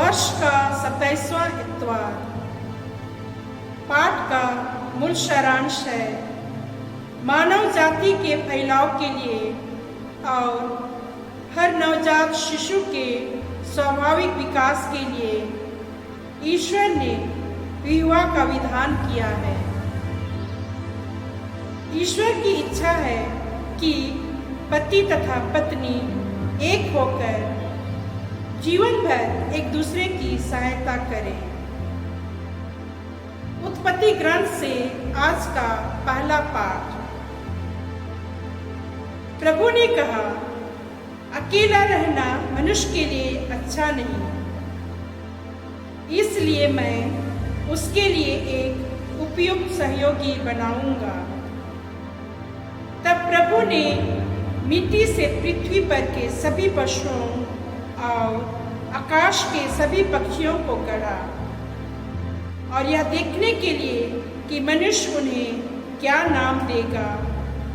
वर्ष का 27वां इतवार। पाठ का मूल सारांश है मानव जाति के फैलाव के लिए और हर नवजात शिशु के स्वाभाविक विकास के लिए ईश्वर ने विवाह का विधान किया है। ईश्वर की इच्छा है कि पति तथा पत्नी एक होकर जीवन भर एक दूसरे की सहायता करें। उत्पत्ति ग्रंथ से आज का पहला पाठ। प्रभु ने कहा, अकेला रहना मनुष्य के लिए अच्छा नहीं, इसलिए मैं उसके लिए एक उपयुक्त सहयोगी बनाऊंगा। तब प्रभु ने मिट्टी से पृथ्वी पर के सभी पशुओं और आकाश के सभी पक्षियों को गढ़ा, और यह देखने के लिए कि मनुष्य उन्हें क्या नाम देगा,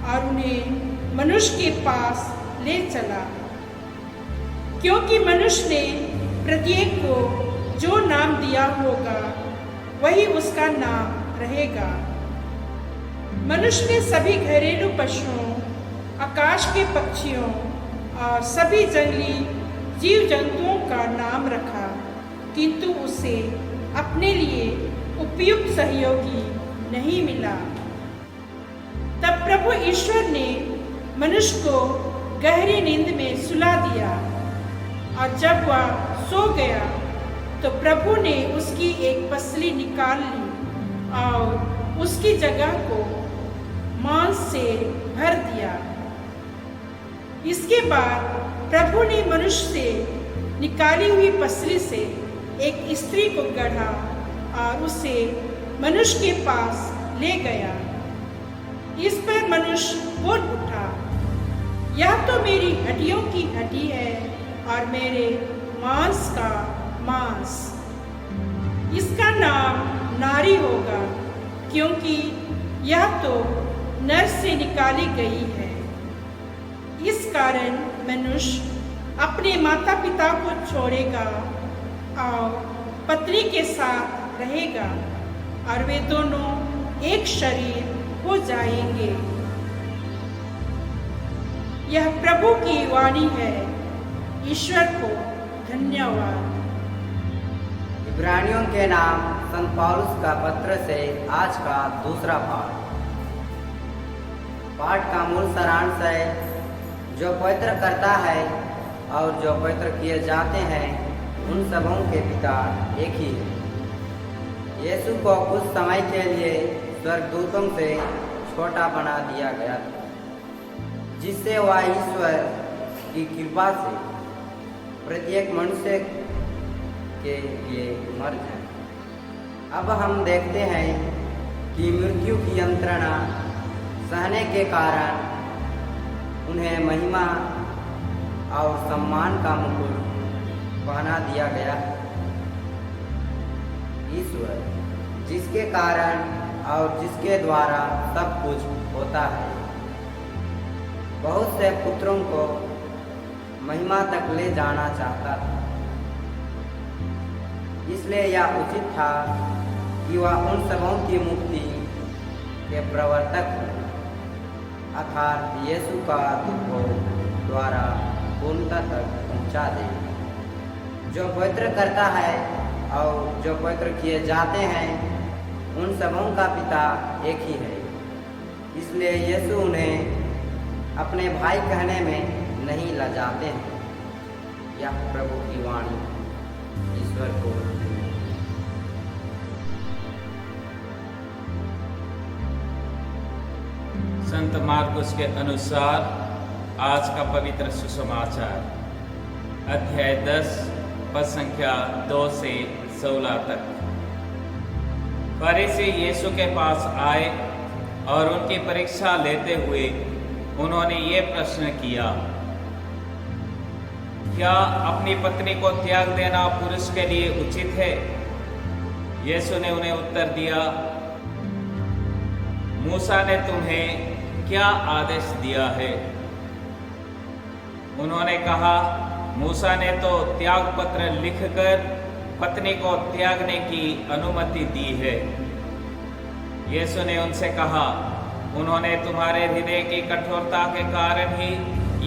और उन्हें मनुष्य के पास ले चला, क्योंकि मनुष्य ने प्रत्येक को जो नाम दिया होगा वही उसका नाम रहेगा। मनुष्य ने सभी घरेलू पशुओं, आकाश के पक्षियों और सभी जंगली जीव जंतुओं का नाम रखा, किंतु उसे अपने लिए उपयुक्त सहयोगी नहीं मिला। तब प्रभु ईश्वर ने मनुष्य को गहरी नींद में सुला दिया, और जब वह सो गया तो प्रभु ने उसकी एक पसली निकाल ली और उसकी जगह को मांस से भर दिया। इसके बाद प्रभु ने मनुष्य से निकाली हुई पसली से एक स्त्री को गढ़ा और उसे मनुष्य के पास ले गया। इस पर मनुष्य बोल उठा, यह तो मेरी हड्डियों की हड्डी है और मेरे मांस का मांस। इसका नाम नारी होगा, क्योंकि यह तो नर से निकाली गई है। इस कारण मनुष्य अपने माता पिता को छोड़ेगा और पत्नी के साथ रहेगा, और वे दोनों एक शरीर हो जाएंगे। यह प्रभु की वाणी है। ईश्वर को धन्यवाद। इब्रानियों के नाम संत पौलुस का पत्र से आज का दूसरा पाठ। पाठ का मूल सारांश है, जो पवित्र करता है और जो पवित्र किए जाते हैं उन सबों के पिता एक ही है। यीशु को कुछ समय के लिए स्वर्गदूतों से छोटा बना दिया गया था, जिससे वह ईश्वर की कृपा से प्रत्येक मनुष्य के लिए मर जाए। अब हम देखते हैं कि मृत्यु की यंत्रणा सहने के कारण उन्हें महिमा और सम्मान का मुकुट पहना दिया गया। ईश्वर, जिसके कारण और जिसके द्वारा सब कुछ होता है, बहुत से पुत्रों को महिमा तक ले जाना चाहता था। इसलिए यह उचित था कि वह उन सबों की मुक्ति के प्रवर्तक अर्थात यीशु का दुखों द्वारा पूर्णता तक पहुंचा दे। जो पवित्र करता है और जो पवित्र किए जाते हैं उन सबों का पिता एक ही है। इसलिए यीशु उन्हें अपने भाई कहने में नहीं लजाते हैं। यह प्रभु की वाणी। ईश्वर को संत मार्कुस के अनुसार आज का पवित्र सुसमाचार, अध्याय 10 पद संख्या 2 से 16 तक। फरीसी यीशु के पास आए और उनकी परीक्षा लेते हुए उन्होंने ये प्रश्न किया, क्या अपनी पत्नी को त्याग देना पुरुष के लिए उचित है? यीशु ने उन्हें उत्तर दिया, मूसा ने तुम्हें क्या आदेश दिया है? उन्होंने कहा, मूसा ने तो त्याग पत्र लिखकर पत्नी को त्यागने की अनुमति दी है। यीशु ने उनसे कहा, उन्होंने तुम्हारे हृदय की कठोरता के कारण ही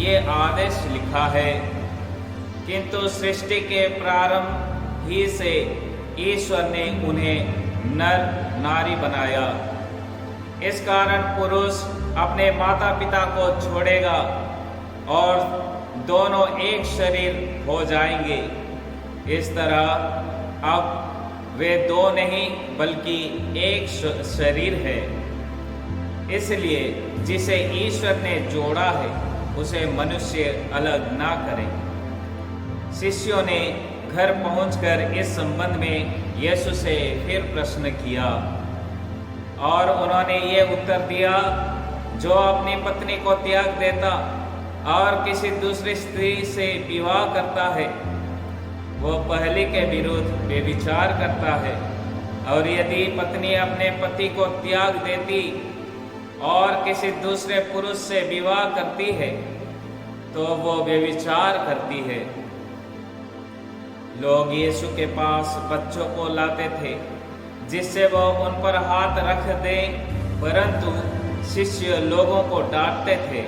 ये आदेश लिखा है, किंतु सृष्टि के प्रारंभ ही से ईश्वर ने उन्हें नर नारी बनाया। इस कारण पुरुष अपने माता पिता को छोड़ेगा और दोनों एक शरीर हो जाएंगे। इस तरह अब वे दो नहीं बल्कि एक शरीर है। इसलिए जिसे ईश्वर ने जोड़ा है उसे मनुष्य अलग ना करे। शिष्यों ने घर पहुंचकर इस संबंध में यीशु से फिर प्रश्न किया और उन्होंने ये उत्तर दिया, जो अपनी पत्नी को त्याग देता और किसी दूसरी स्त्री से विवाह करता है वो पहली के विरुद्ध व्यभिचार करता है, और यदि पत्नी अपने पति को त्याग देती और किसी दूसरे पुरुष से विवाह करती है तो वो व्यभिचार करती है। लोग यीशु के पास बच्चों को लाते थे जिससे वो उन पर हाथ रख दें, परंतु शिष्य लोगों को डांटते थे।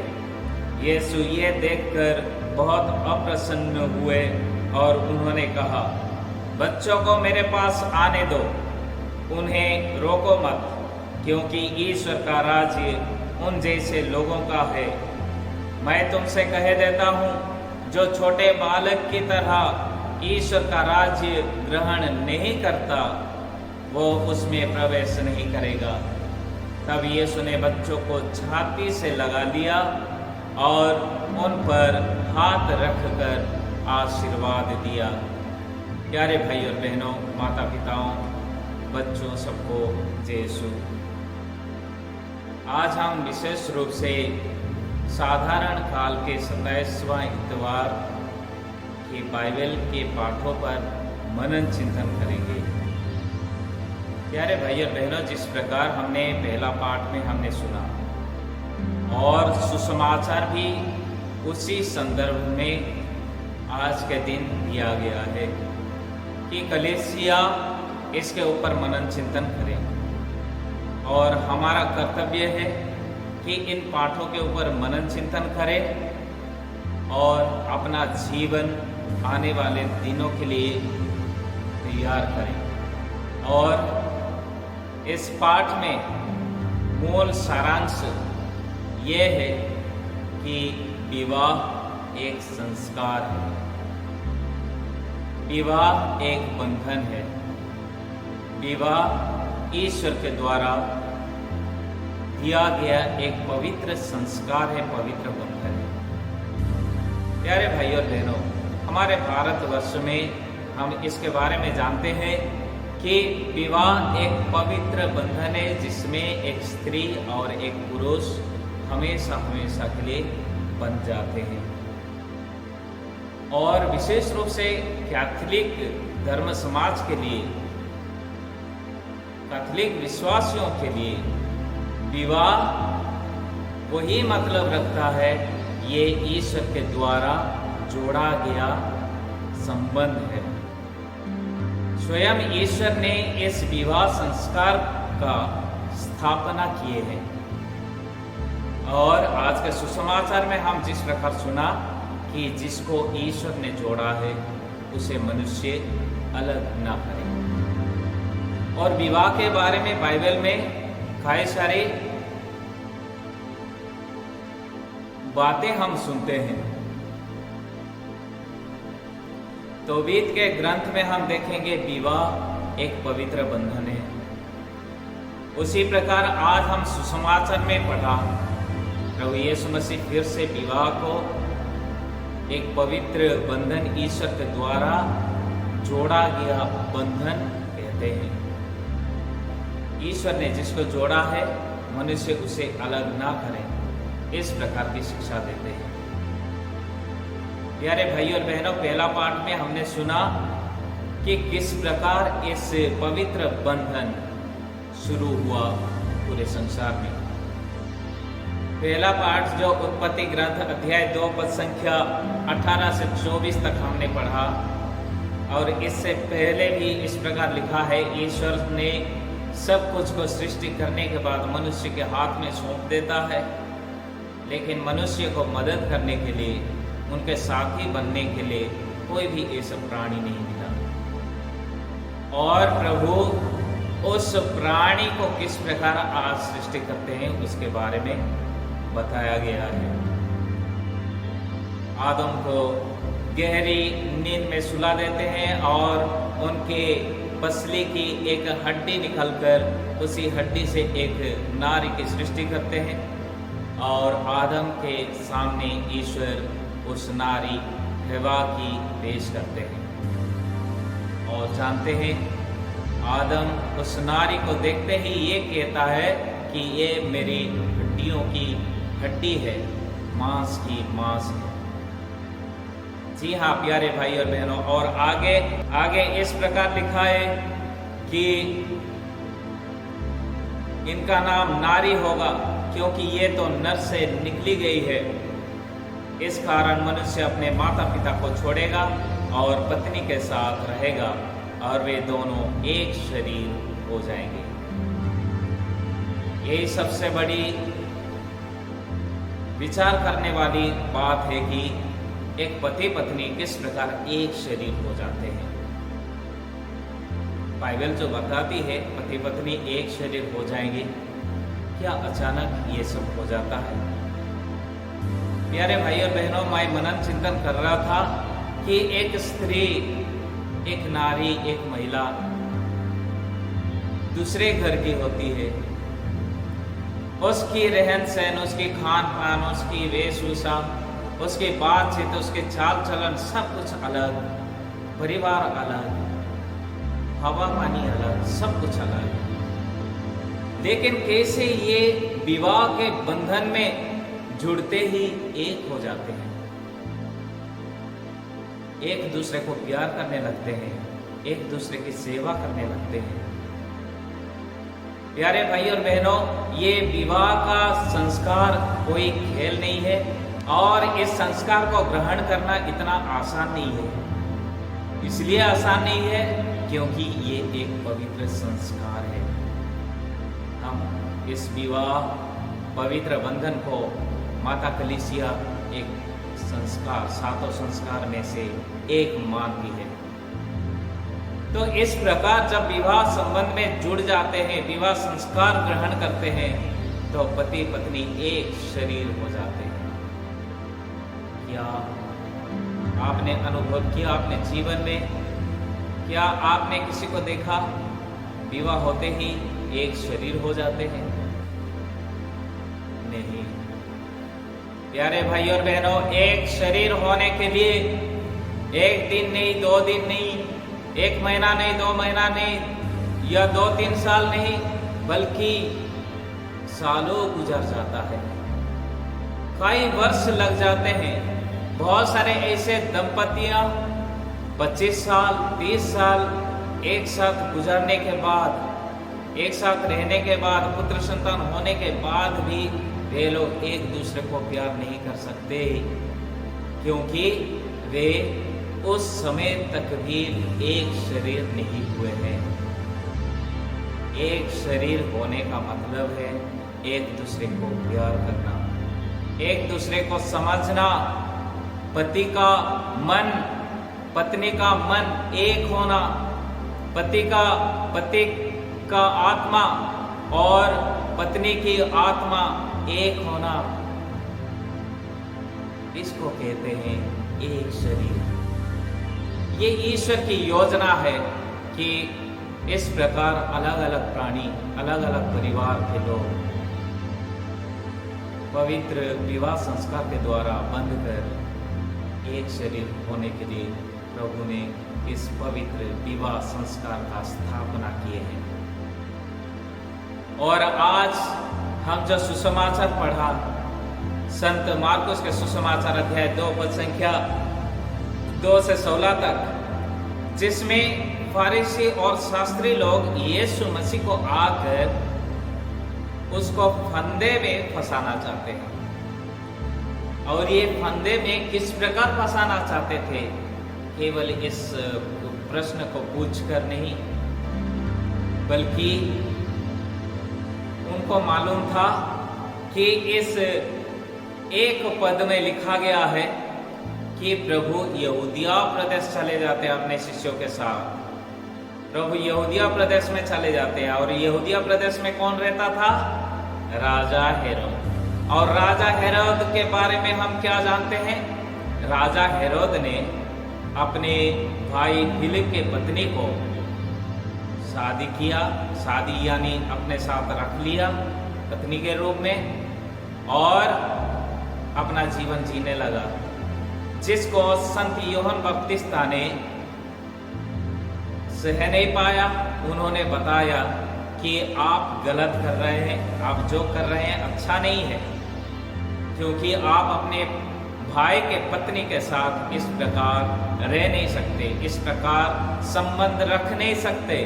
यीशु ये देखकर बहुत अप्रसन्न हुए और उन्होंने कहा, बच्चों को मेरे पास आने दो, उन्हें रोको मत, क्योंकि ईश्वर का राज्य उन जैसे लोगों का है। मैं तुमसे कह देता हूँ, जो छोटे बालक की तरह ईश्वर का राज्य ग्रहण नहीं करता वो उसमें प्रवेश नहीं करेगा। तब यीशु ने बच्चों को छाती से लगा लिया और उन पर हाथ रखकर आशीर्वाद दिया। प्यारे भाई और बहनों, माता पिताओं, बच्चों, सबको जय यीशु। आज हम विशेष रूप से साधारण काल के 27वां इतवार के बाइबल के पाठों पर मनन चिंतन करेंगे। प्यारे भाई और बहनों, जिस प्रकार हमने पहला पाठ में हमने सुना और सुसमाचार भी उसी संदर्भ में आज के दिन दिया गया है कि कलीसिया इसके ऊपर मनन चिंतन करें, और हमारा कर्तव्य है कि इन पाठों के ऊपर मनन चिंतन करें और अपना जीवन आने वाले दिनों के लिए तैयार करें। और इस पाठ में मूल सारांश ये है कि विवाह एक संस्कार है, विवाह एक बंधन है, विवाह ईश्वर के द्वारा दिया गया एक पवित्र संस्कार है, पवित्र बंधन है। प्यारे भाई और बहनों, हमारे भारतवर्ष में हम इसके बारे में जानते हैं कि विवाह एक पवित्र बंधन है जिसमें एक स्त्री और एक पुरुष हमेशा हमेशा के लिए बन जाते हैं। और विशेष रूप से कैथोलिक धर्म समाज के लिए, कैथोलिक विश्वासियों के लिए विवाह वही मतलब रखता है, ये ईश्वर के द्वारा जोड़ा गया संबंध है। स्वयं ईश्वर ने इस विवाह संस्कार का स्थापना किए हैं। और आज के सुसमाचार में हम जिस प्रकार सुना कि जिसको ईश्वर ने जोड़ा है उसे मनुष्य अलग ना करे। और विवाह के बारे में बाइबल में कई सारी बातें हम सुनते हैं। तौबीत के ग्रंथ में हम देखेंगे विवाह एक पवित्र बंधन है। उसी प्रकार आज हम सुसमाचार में पढ़ा, प्रभु यीशु मसीह फिर से विवाह को एक पवित्र बंधन ईश्वर के द्वारा जोड़ा गया बंधन कहते हैं। ईश्वर ने जिसको जोड़ा है मनुष्य उसे अलग ना करे, इस प्रकार की शिक्षा देते हैं। प्यारे भाई और बहनों, पहला पाठ में हमने सुना कि किस प्रकार इस पवित्र बंधन शुरू हुआ पूरे संसार में। पहला पाठ जो उत्पत्ति ग्रंथ अध्याय 2 पद संख्या 18 से 24 तक हमने पढ़ा, और इससे पहले भी इस प्रकार लिखा है, ईश्वर ने सब कुछ को सृष्टि करने के बाद मनुष्य के हाथ में सौंप देता है, लेकिन मनुष्य को मदद करने के लिए, उनके साथी बनने के लिए कोई भी ऐसा प्राणी नहीं मिला। और प्रभु उस प्राणी को किस प्रकार आज सृष्टि करते हैं उसके बारे में बताया गया है। आदम को गहरी नींद में सुला देते हैं और उनके पसली की एक हड्डी निकलकर उसी हड्डी से एक नारी की सृष्टि करते हैं और आदम के सामने ईश्वर उस नारी हवा की पेश करते हैं। और जानते हैं, आदम उस नारी को देखते ही ये कहता है कि ये मेरी हड्डियों की हड्डी है, मांस की मांस है। जी हाँ प्यारे भाई और बहनों, और आगे इस प्रकार लिखा है कि इनका नाम नारी होगा, क्योंकि ये तो नर से निकली गई है। इस कारण मनुष्य अपने माता पिता को छोड़ेगा और पत्नी के साथ रहेगा और वे दोनों एक शरीर हो जाएंगे। यही सबसे बड़ी विचार करने वाली बात है कि एक पति पत्नी किस प्रकार एक शरीर हो जाते हैं। बाइबल जो बताती है पति पत्नी एक शरीर हो जाएंगे, क्या अचानक ये सब हो जाता है? प्यारे भाई और बहनों, मैं मनन चिंतन कर रहा था कि एक स्त्री, एक नारी, एक महिला दूसरे घर की होती है। उसकी रहन सहन, उसकी खान पान, उसकी वेशभूषा, उसकी बातचीत, उसके चाल चलन सब कुछ अलग, परिवार अलग, हवा पानी अलग, सब कुछ अलग। लेकिन कैसे ये विवाह के बंधन में जुड़ते ही एक हो जाते हैं, एक दूसरे को प्यार करने लगते हैं, एक दूसरे की सेवा करने लगते हैं। प्यारे भाई और बहनों, ये विवाह का संस्कार कोई खेल नहीं है और इस संस्कार को ग्रहण करना इतना आसान नहीं है। इसलिए आसान नहीं है क्योंकि ये एक पवित्र संस्कार है। हम इस विवाह पवित्र बंधन को माता कलीसिया एक संस्कार, सातों संस्कार में से एक मानती है। तो इस प्रकार जब विवाह संबंध में जुड़ जाते हैं, विवाह संस्कार ग्रहण करते हैं, तो पति पत्नी एक शरीर हो जाते हैं। क्या आपने अनुभव किया अपने जीवन में? क्या आपने किसी को देखा विवाह होते ही एक शरीर हो जाते हैं? नहीं। प्यारे भाई और बहनों, एक शरीर होने के लिए एक दिन नहीं, 2 दिन नहीं, 1 महीना नहीं, 2 महीना नहीं या 2-3 साल नहीं, बल्कि सालों गुजर जाता है, कई वर्ष लग जाते हैं। बहुत सारे ऐसे दंपतियां 25 साल, 30 साल एक साथ गुजरने के बाद, एक साथ रहने के बाद, पुत्र संतान होने के बाद भी वे लोग एक दूसरे को प्यार नहीं कर सकते, क्योंकि वे उस समय तक भी एक शरीर नहीं हुए हैं। एक शरीर होने का मतलब है एक दूसरे को प्यार करना, एक दूसरे को समझना, पति का मन, पत्नी का मन एक होना, पति का आत्मा और पत्नी की आत्मा एक होना, इसको कहते हैं एक शरीर। ये ईश्वर की योजना है कि इस प्रकार अलग अलग प्राणी, अलग अलग परिवार के लोग पवित्र विवाह संस्कार के द्वारा बंध कर एक शरीर होने के लिए प्रभु ने इस पवित्र विवाह संस्कार का स्थापना किए हैं। और आज हम जो सुसमाचार पढ़ा, संत मार्कुस के सुसमाचार अध्याय 2 पद संख्या 2 से 16 तक, जिसमें फारिसी और शास्त्री लोग यीशु मसीह को आकर उसको फंदे में फंसाना चाहते हैं। और ये फंदे में किस प्रकार फंसाना चाहते थे केवल इस प्रश्न को पूछकर नहीं, बल्कि उनको मालूम था कि इस एक पद में लिखा गया है कि प्रभु यहूदिया प्रदेश चले जाते हैं अपने शिष्यों के साथ। प्रभु यहूदिया प्रदेश में चले जाते हैं, और यहूदिया प्रदेश में कौन रहता था? राजा हेरोद। और राजा हेरोद के बारे में हम क्या जानते हैं? राजा हेरोद ने अपने भाई फिलिप के पत्नी को शादी किया, शादी यानी अपने साथ रख लिया पत्नी के रूप में, और अपना जीवन जीने लगा, जिसको संत यूहन्ना बपतिस्ता ने सह नहीं पाया। उन्होंने बताया कि आप गलत कर रहे हैं, आप जो कर रहे हैं अच्छा नहीं है, क्योंकि आप अपने भाई के पत्नी के साथ इस प्रकार रह नहीं सकते, इस प्रकार संबंध रख नहीं सकते।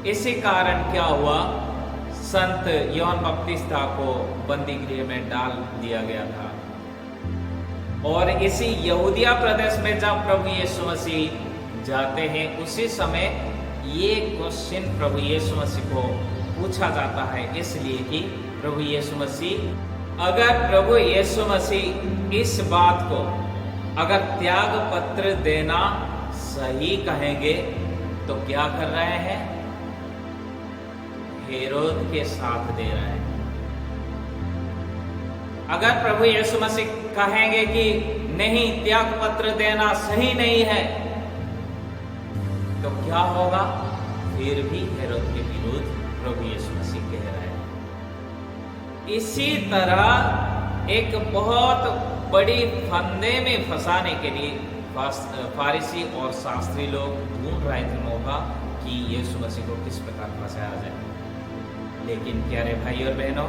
इसी कारण क्या हुआ, संत यूहन्ना बपतिस्ता को बंदी गृह में डाल दिया गया था। और इसी यहूदिया प्रदेश में जब प्रभु यीशु मसीह जाते हैं, उसी समय ये क्वेश्चन प्रभु यीशु मसीह को पूछा जाता है, इसलिए कि प्रभु यीशु मसीह, अगर प्रभु यीशु मसीह इस बात को अगर त्याग पत्र देना सही कहेंगे तो क्या कर रहे हैं? हेरोद के साथ दे रहे हैं। अगर प्रभु यीशु मसीह कहेंगे कि नहीं, त्याग पत्र देना सही नहीं है, तो क्या होगा? फिर भी हेरोद के विरुद्ध प्रभु यीशु मसीह कह रहे हैं। इसी तरह एक बहुत बड़ी फंदे में फंसाने के लिए फारिसी और शास्त्री लोग ढूंढ रहे थे मौका कि यीशु मसीह को किस प्रकार फंसाया जाए। लेकिन प्यारे भाई और बहनों,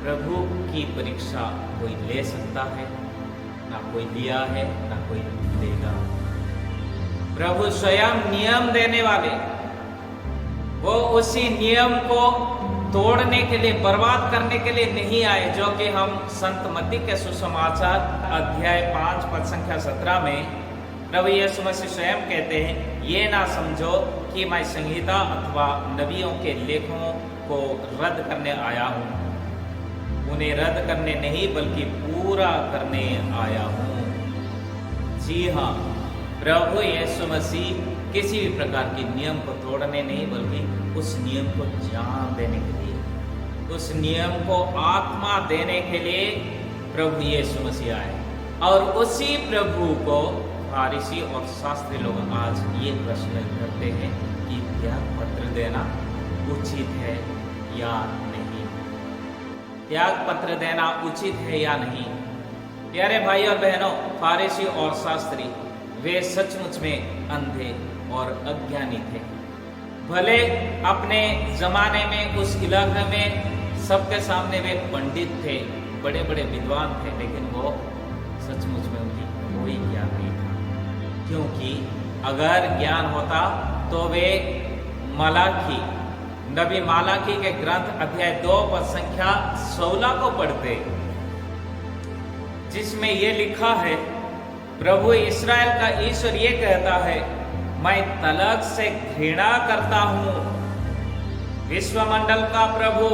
प्रभु की परीक्षा कोई ले सकता है, ना कोई लिया है, ना कोई लेगा। प्रभु स्वयं नियम देने वाले, वो उसी नियम को तोड़ने के लिए, बर्बाद करने के लिए नहीं आए, जो कि हम संत मत्ती के सुसमाचार अध्याय 5 पद संख्या 17 में प्रभु यीशु मसीह स्वयं कहते हैं, ये ना समझो कि मैं संहिता अथवा नबियों के लेखों को रद्द करने आया हूँ। उन्हें रद्द करने नहीं, बल्कि पूरा करने आया हूँ। जी हाँ, प्रभु यीशु मसीह किसी भी प्रकार के नियम को तोड़ने नहीं, बल्कि उस नियम को जान देने के लिए, उस नियम को आत्मा देने के लिए प्रभु यीशु मसीह आए। और उसी प्रभु को फारिसी और शास्त्री लोग आज ये प्रश्न करते हैं कि त्याग पत्र देना उचित है या नहीं, त्याग पत्र देना उचित है या नहीं। प्यारे भाई और बहनों, फारिसी और शास्त्री वे सचमुच में अंधे और अज्ञानी थे। भले अपने जमाने में उस इलाके में सबके सामने वे पंडित थे, बड़े बड़े विद्वान थे, लेकिन वो सचमुच में उनकी कोई ज्ञान नहीं था। क्योंकि अगर ज्ञान होता तो वे मलाकी, नबी मालाकी के ग्रंथ अध्याय 2 पद संख्या 16 को पढ़ते, जिसमें ये लिखा है, प्रभु इस्राएल का ईश्वर ये कहता है, मैं तलाक से घृणा करता हूँ। विश्वमंडल का प्रभु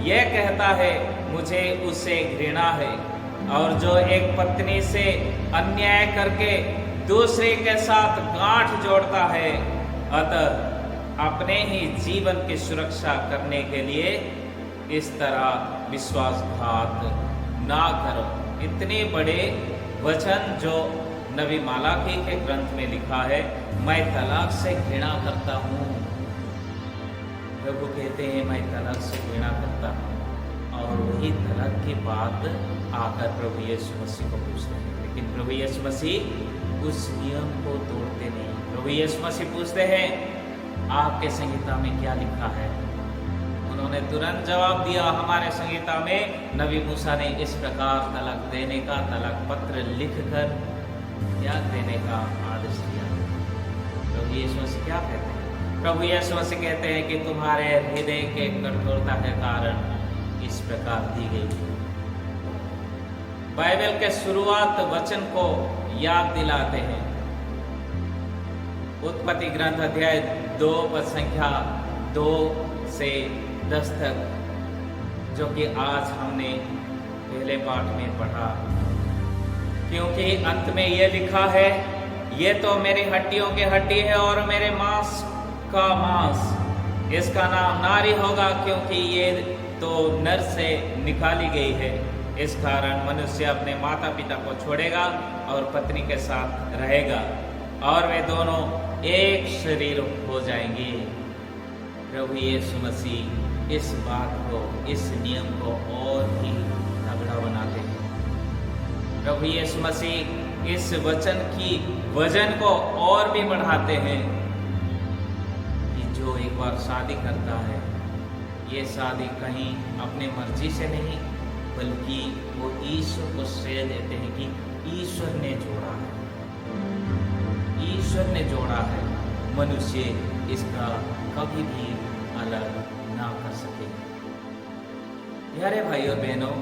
यह कहता है, मुझे उससे घृणा है। और जो एक पत्नी से अन्याय करके दूसरे के साथ गांठ जोड़ता है, अतः अपने ही जीवन की सुरक्षा करने के लिए इस तरह विश्वासघात ना करो। इतने बड़े वचन जो नबी मालाकी के ग्रंथ में लिखा है, मैं तलाक से घृणा करता हूँ। प्रभु कहते हैं मैं तलाक से घृणा करता हूँ, और वही तलाक के बाद आकर प्रभु यीशु मसीह को पूछते हैं। लेकिन प्रभु यीशु मसीह उस नियम को तोड़ते नहीं। प्रभु यीशु मसीह पूछते हैं, आपके संहिता में क्या लिखा है? उन्होंने तुरंत जवाब दिया, हमारे संहिता में नबी मूसा ने इस प्रकार तलाक देने का, तलाक पत्र लिखकर त्याग देने का आदेश दिया। प्रभु यीशु मसीह क्या कहते हैं? प्रभु यीशु मसीह कहते हैं कि तुम्हारे हृदय के कठोरता के कारण इस प्रकार दी गई। बाइबल के शुरुआत वचन को याद दिलाते हैं उत्पत्ति ग्रंथ अध्याय 2 पद संख्या 2 से 10 तक, जो कि आज हमने पहले पाठ में पढ़ा। क्योंकि अंत में यह लिखा है, ये तो मेरी हड्डियों की हड्डी है और मेरे मांस का मांस, इसका नाम नारी होगा, क्योंकि ये तो नर से निकाली गई है। इस कारण मनुष्य अपने माता पिता को छोड़ेगा और पत्नी के साथ रहेगा और वे दोनों एक शरीर हो जाएंगे। प्रभु यीशु मसीह इस बात को, इस नियम को और भी तगड़ा बनाते हैं। प्रभु यीशु मसीह इस वचन की वजन को और भी बढ़ाते हैं कि जो एक बार शादी करता है, ये शादी कहीं अपने मर्जी से नहीं, बल्कि वो ईश्वर को श्रेय देते हैं कि ईश्वर ने जोड़ा है, ईश्वर ने जोड़ा है, मनुष्य इसका कभी भी अलग ना कर सके। प्यारे भाई और बहनों,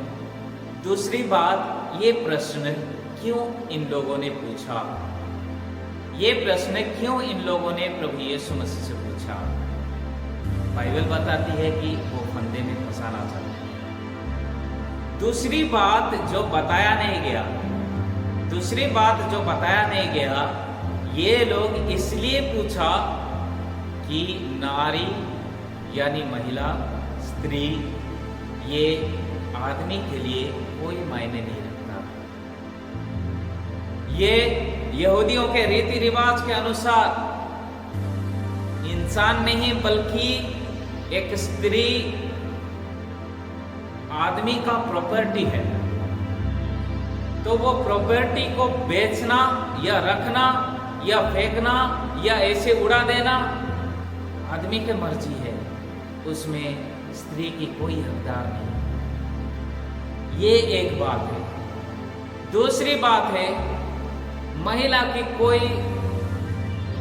दूसरी बात, ये प्रश्न क्यों इन लोगों ने पूछा? ये प्रश्न क्यों इन लोगों ने प्रभु यीशु मसीह से पूछा? बाइबल बताती है कि वो फंदे में फंसाना चाहते हैं। दूसरी बात जो बताया नहीं गया, ये लोग इसलिए पूछा कि नारी यानी महिला, स्त्री, ये आदमी के लिए कोई मायने नहीं रखता। ये यहूदियों के रीति रिवाज के अनुसार इंसान नहीं, बल्कि एक स्त्री आदमी का प्रॉपर्टी है। तो वो प्रॉपर्टी को बेचना या रखना या फेंकना या ऐसे उड़ा देना आदमी की मर्जी है, उसमें स्त्री की कोई हकदार नहीं। ये एक बात है। दूसरी बात है, महिला की कोई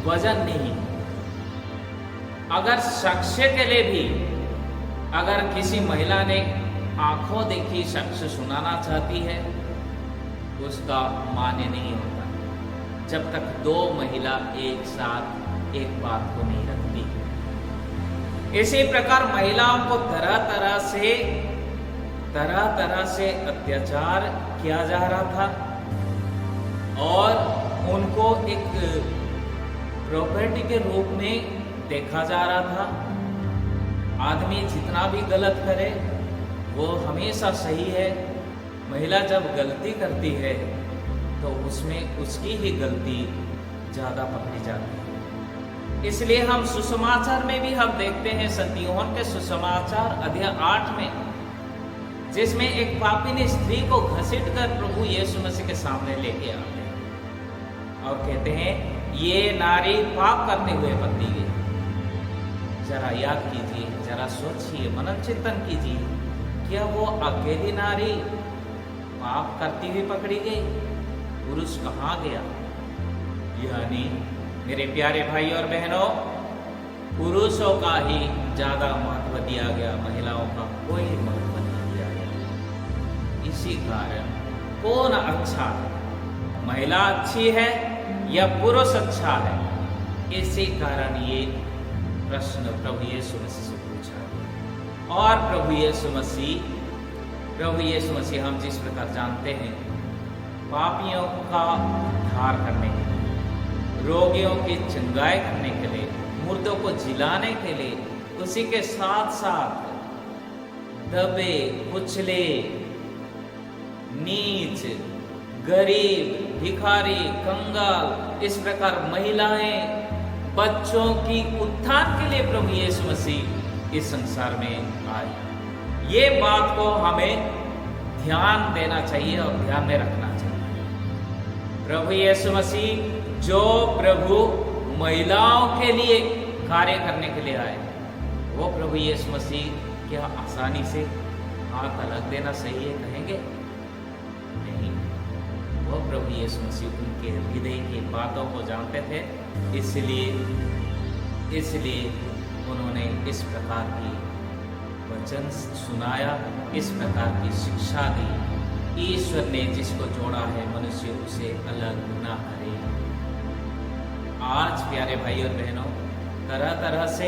वजन नहीं। अगर साक्ष्य के लिए भी अगर किसी महिला ने आंखों देखी साक्ष्य सुनाना चाहती है, उसका मान्य नहीं होता जब तक दो महिला एक साथ एक बात को नहीं रखती। इसी प्रकार महिलाओं को तरह तरह से अत्याचार किया जा रहा था और उनको एक प्रॉपर्टी के रूप में देखा जा रहा था। आदमी जितना भी गलत करे वो हमेशा सही है। महिला जब गलती करती है तो उसमें उसकी ही गलती ज्यादा पकड़ी जाती है। इसलिए हम सुसमाचार में भी हम देखते हैं, संत यूहन्ना के सुसमाचार अध्याय 8 में, जिसमें एक पापी ने स्त्री को घसीट कर प्रभु यीशु मसीह के सामने लेके आते हैं और कहते हैं, ये नारी पाप करते हुए पकड़ी गई। जरा याद कीजिए, जरा सोचिए, मनन चिंतन कीजिए, क्या वो अकेली नारी पाप करती हुई पकड़ी गई? पुरुष कहाँ गया? यानी मेरे प्यारे भाई और बहनों, पुरुषों का ही ज्यादा महत्व दिया गया, महिलाओं का कोई महत्व नहीं दिया गया। इसी कारण कौन अच्छा है, महिला अच्छी है या पुरुष अच्छा है? इसी कारण ये प्रश्न प्रभु यीशु मसीह से पूछा। और प्रभु यीशु मसीह हम जिस प्रकार जानते हैं, पापियों का उद्धार करने के लिए, रोगियों की चंगाई करने के लिए, मुर्दों को जिलाने के लिए, उसी के साथ साथ दबे, कुचले, नीच, गरीब, भिखारी, कंगाल, इस प्रकार महिलाएं, बच्चों की उत्थान के लिए प्रभु यीशु मसीह इस संसार में आए। ये बात को हमें ध्यान देना चाहिए और ध्यान में रखना चाहिए। प्रभु यीशु मसीह जो प्रभु महिलाओं के लिए कार्य करने के लिए आए, वो प्रभु यीशु मसीह क्या आसानी से हाथ अलग देना सही है कहेंगे? नहीं, वो प्रभु यीशु मसीह उनके हृदय की बातों को जानते थे, इसलिए उन्होंने इस प्रकार की वचन सुनाया, इस प्रकार की शिक्षा दी। ईश्वर ने जिसको जोड़ा है, मनुष्य उसे अलग ना करे। आज प्यारे भाई और बहनों, तरह तरह से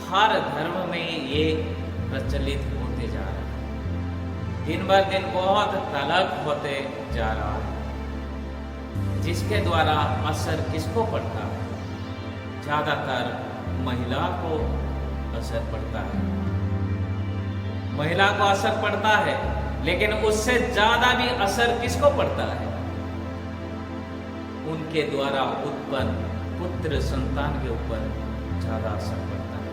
हर धर्म में ये प्रचलित होते जा रहा है। दिन ब दिन बहुत तलक होते जा रहा है, जिसके द्वारा असर किसको पड़ता है? ज्यादातर महिला को असर पड़ता है। महिला को असर पड़ता है, लेकिन उससे ज्यादा भी असर किसको पड़ता है? उनके द्वारा उत्पन्न पुत्र संतान के ऊपर ज्यादा असर पड़ता है।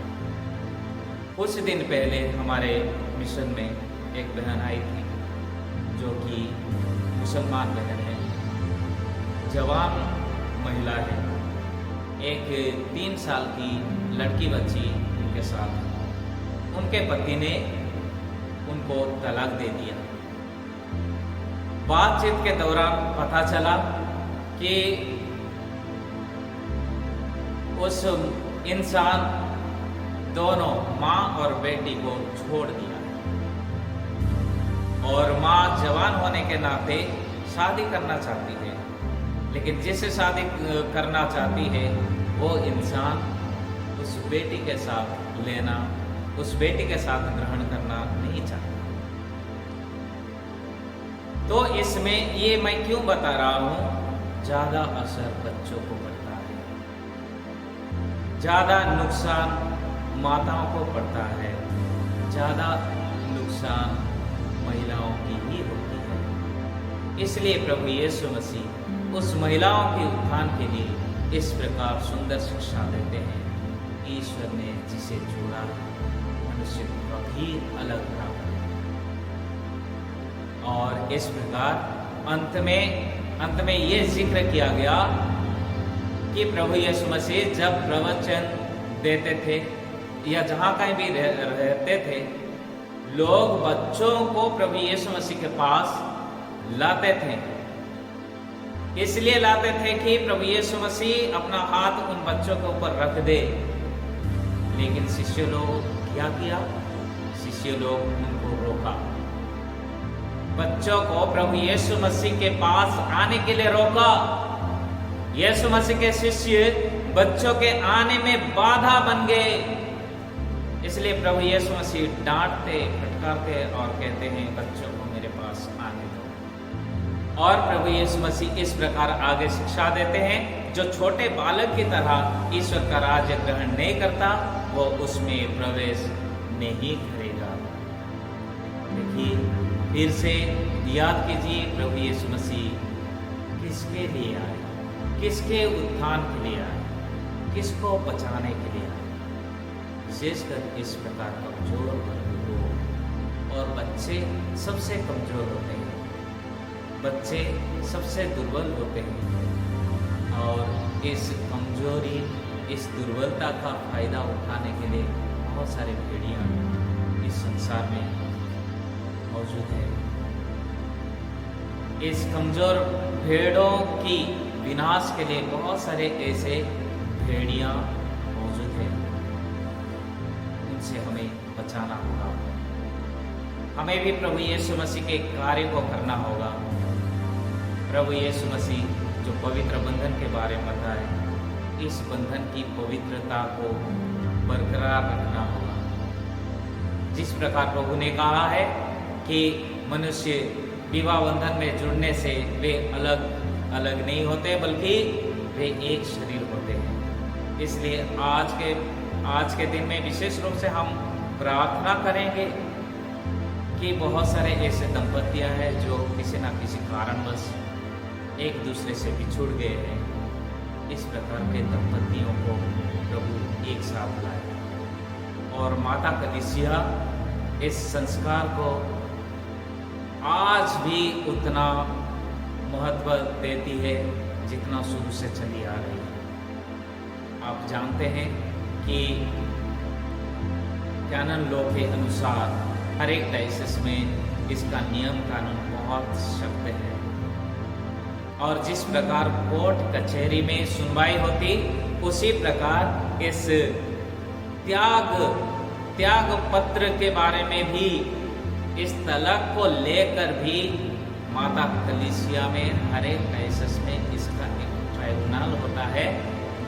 कुछ दिन पहले हमारे मिशन में एक बहन आई थी, जो कि मुसलमान बहन है, जवान महिला है। एक 3 साल की लड़की बच्ची उनके साथ, उनके पति ने उनको तलाक दे दिया। बातचीत के दौरान पता चला कि उस इंसान दोनों माँ और बेटी को छोड़ दिया, और माँ जवान होने के नाते शादी करना चाहती है, लेकिन जिससे शादी करना चाहती है वो इंसान उस बेटी के साथ लेना, उस बेटी के साथ ग्रहण करना नहीं चाहता। तो इसमें ये मैं क्यों बता रहा हूं? ज्यादा असर बच्चों को पड़ता है, ज्यादा नुकसान माताओं को पड़ता है, ज्यादा नुकसान महिलाओं की ही होती है। इसलिए प्रभु यीशु मसीह उस महिलाओं के उत्थान के लिए इस प्रकार सुंदर शिक्षा देते हैं। ईश्वर ने जिसे जोड़ा मनुष्य को कभी अलग ना करे। और इस प्रकार अंत में ये जिक्र किया गया कि प्रभु यीशु मसीह जब प्रवचन देते थे या जहाँ कहीं भी रहते थे, लोग बच्चों को प्रभु यीशु मसीह के पास लाते थे। इसलिए लाते थे कि प्रभु यीशु मसीह अपना हाथ उन बच्चों के ऊपर रख दे। लेकिन शिष्य लोग क्या किया? शिष्य लोग उनको रोका, बच्चों को प्रभु यीशु मसीह के पास आने के लिए रोका। यीशु मसीह के शिष्य बच्चों के आने में बाधा बन गए। इसलिए प्रभु यीशु मसीह डांटते, फटकारते और कहते हैं बच्चों को मेरे पास आने दो। और प्रभु यीशु मसीह इस प्रकार आगे शिक्षा देते हैं, जो छोटे बालक की तरह ईश्वर का राज्य ग्रहण नहीं करता वो उसमें प्रवेश नहीं करेगा। देखिए, फिर से याद कीजिए, प्रभु यीशु मसीह किसके लिए आए? किसके उत्थान के लिए आए? किसको बचाने के लिए आए? विशेषकर इस प्रकार कमजोर लोग और बच्चे सबसे कमजोर होते हैं, बच्चे सबसे दुर्बल होते हैं। और इस कमजोरी, इस दुर्बलता का फायदा उठाने के लिए बहुत सारे भेड़िया इस संसार में मौजूद है। इस कमजोर भेड़ों की विनाश के लिए बहुत सारे ऐसे भेड़िया मौजूद हैं। उनसे हमें बचाना होगा। हमें भी प्रभु यीशु मसीह के कार्य को करना होगा। प्रभु यीशु मसीह जो पवित्र बंधन के बारे में बताए, इस बंधन की पवित्रता को बरकरार रखना होगा। जिस प्रकार प्रभु ने कहा है कि मनुष्य विवाह बंधन में जुड़ने से वे अलग अलग नहीं होते, बल्कि वे एक शरीर होते हैं। इसलिए आज के दिन में विशेष रूप से हम प्रार्थना करेंगे कि बहुत सारे ऐसे दंपतियां हैं जो किसी न किसी कारणवश एक दूसरे से बिछुड़ गए हैं। इस प्रकार के दंपतियों को प्रभु एक साथ लाए, और माता कलीसिया इस संस्कार को आज भी उतना महत्व देती है जितना शुरू से चली आ रही है। आप जानते हैं कि कैनन लॉ के अनुसार हर एक डायसिस में इसका नियम कानून बहुत सख्त है, और जिस प्रकार कोर्ट कचहरी में सुनवाई होती, उसी प्रकार इस त्याग पत्र के बारे में भी, इस तलाक को लेकर भी माता कलीसिया में हर एक डायसिस में इसका एक ट्राइब्यूनल होता है,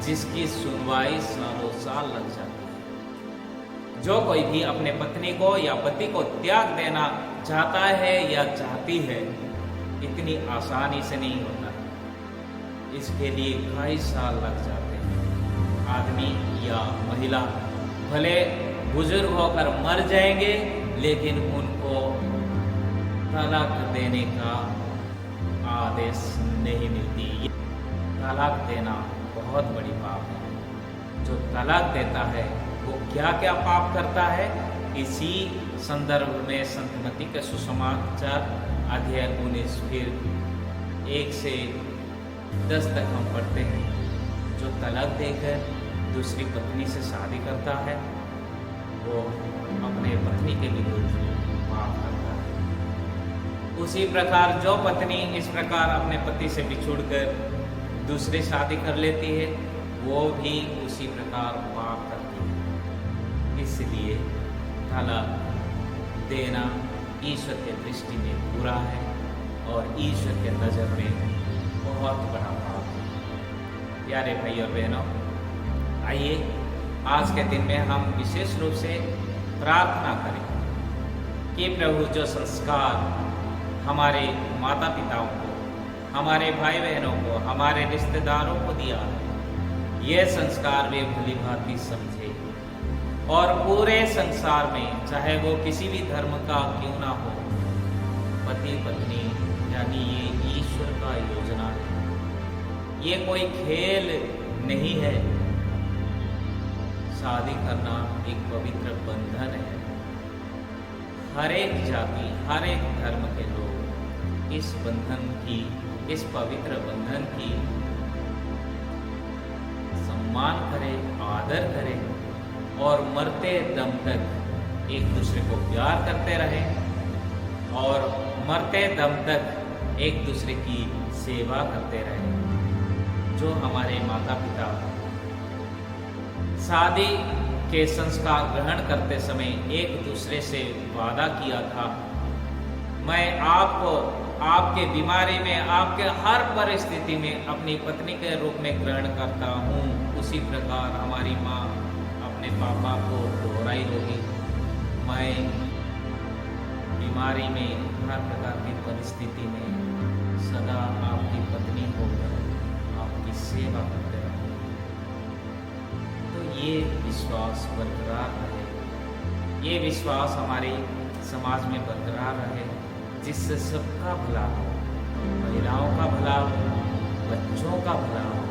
जिसकी सुनवाई सालों साल लग जाती है। जो कोई भी अपने पत्नी को या पति को त्याग देना चाहता है या चाहती है, इतनी आसानी से नहीं होता। इसके लिए कई साल लग जाते हैं। आदमी या महिला भले बुजुर्ग होकर मर जाएंगे, लेकिन उनको तलाक देने का आदेश नहीं मिलती। तलाक देना बहुत बड़ी पाप है। जो तलाक देता है वो क्या क्या पाप करता है, इसी संदर्भ में संत मत्ती के सुसमाचार अध्याय 19 फिर 1 से 10 तक हम पढ़ते हैं। जो तलाक देकर दूसरी पत्नी से शादी करता है, वो अपने पत्नी के विरुद्ध पाप करता है। उसी प्रकार जो पत्नी इस प्रकार अपने पति से बिछुड़कर दूसरी शादी कर लेती है, वो भी उसी प्रकार पाप करती है। इसलिए तलाक देना ईश्वर के दृष्टि में बुरा है और ईश्वर के नज़र में बहुत बड़ा पाप है। प्यारे भाई और बहनों, आइए आज के दिन में हम विशेष रूप से प्रार्थना करें कि प्रभु जो संस्कार हमारे माता पिताओं को, हमारे भाई बहनों को, हमारे रिश्तेदारों को दिया है, ये संस्कार वे भली भांति समझे और पूरे संसार में, चाहे वो किसी भी धर्म का क्यों ना हो, पति पत्नी यानी ये ईश्वर का योजना है। ये कोई खेल नहीं है। शादी करना एक पवित्र बंधन है। हर एक जाति, हर एक धर्म के लोग इस बंधन की, इस पवित्र बंधन की सम्मान करें, आदर करें और मरते दम तक एक दूसरे को प्यार करते रहें और मरते दम तक एक दूसरे की सेवा करते रहें। जो हमारे माता पिता शादी के संस्कार ग्रहण करते समय एक दूसरे से वादा किया था, मैं आपको आपके बीमारी में, आपके हर परिस्थिति में अपनी पत्नी के रूप में ग्रहण करता हूँ, उसी प्रकार हमारी माँ अपने पापा को दोहराई होगी। मैं बीमारी में, हर प्रकार की परिस्थिति में सदा आपकी पत्नी होकर आपकी सेवा करते रहूँगी। तो ये विश्वास बरकरार रहे, ये विश्वास हमारे समाज में बरकरार रहे, जिससे सबका भला हो, महिलाओं का भला हो, बच्चों का भला हो।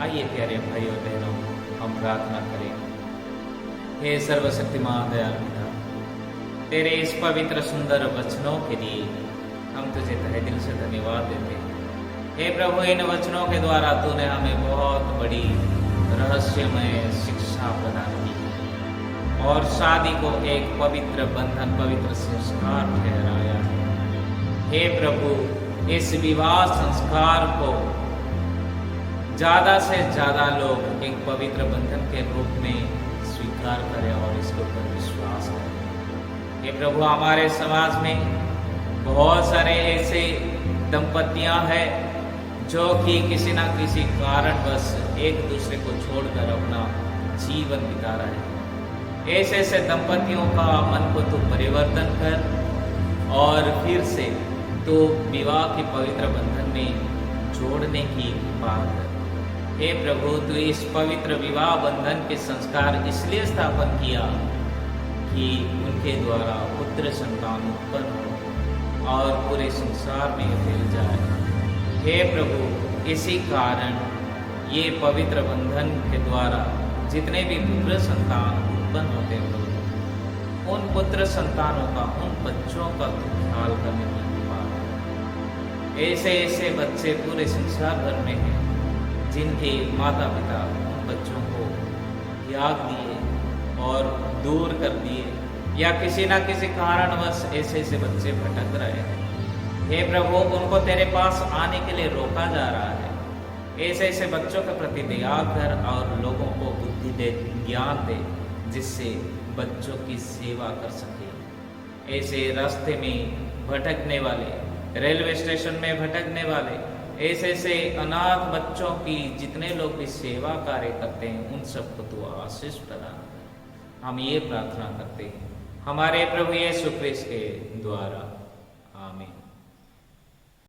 आइए प्यारे भाइयों बहनों, हम प्रार्थना करें। हे सर्वशक्तिमान दयालु पिता, तेरे इस पवित्र सुंदर वचनों के लिए हम तुझे तहे दिल से धन्यवाद देते हैं। हे प्रभु, इन वचनों के द्वारा तूने हमें बहुत बड़ी रहस्यमय शिक्षा प्रदान की और शादी को एक पवित्र बंधन, पवित्र संस्कार ठहराया। हे प्रभु, इस विवाह संस्कार को ज़्यादा से ज़्यादा लोग एक पवित्र बंधन के रूप में स्वीकार करें और इसके ऊपर विश्वास करें। हे प्रभु, हमारे समाज में बहुत सारे ऐसे दंपतियां हैं जो कि किसी न किसी कारणवश एक दूसरे को छोड़कर अपना जीवन बिता रहे हैं। ऐसे ऐसे दंपतियों का मन को तू परिवर्तन कर और फिर से तो विवाह के पवित्र बंधन में जोड़ने की बात कर। हे प्रभु, तू इस पवित्र विवाह बंधन के संस्कार इसलिए स्थापन किया कि उनके द्वारा पुत्र संतान उत्पन्न हो और पूरे संसार में फैल जाए। हे प्रभु, इसी कारण ये पवित्र बंधन के द्वारा जितने भी पुत्र संतान उत्पन्न होते हैं, उन पुत्र संतानों का, उन बच्चों का ख्याल करने की कृपा। ऐसे ऐसे बच्चे पूरे संसार भर में हैं जिनके माता पिता उन बच्चों को त्याग दिए और दूर कर दिए, या किसी न किसी कारणवश ऐसे ऐसे बच्चे भटक रहे हैं। हे प्रभु, उनको तेरे पास आने के लिए रोका जा रहा है। ऐसे ऐसे बच्चों के प्रति दया कर और लोगों को बुद्धि दे, ज्ञान दे, जिससे बच्चों की सेवा कर सके। ऐसे रास्ते में भटकने वाले, रेलवे स्टेशन में भटकने वाले, ऐसे से अनाथ बच्चों की जितने लोग भी सेवा कार्य करते हैं उन सबको तू आशीष प्रदान। हम ये प्रार्थना करते हैं हमारे प्रभु यीशु क्रिस्त के द्वारा, आमीन।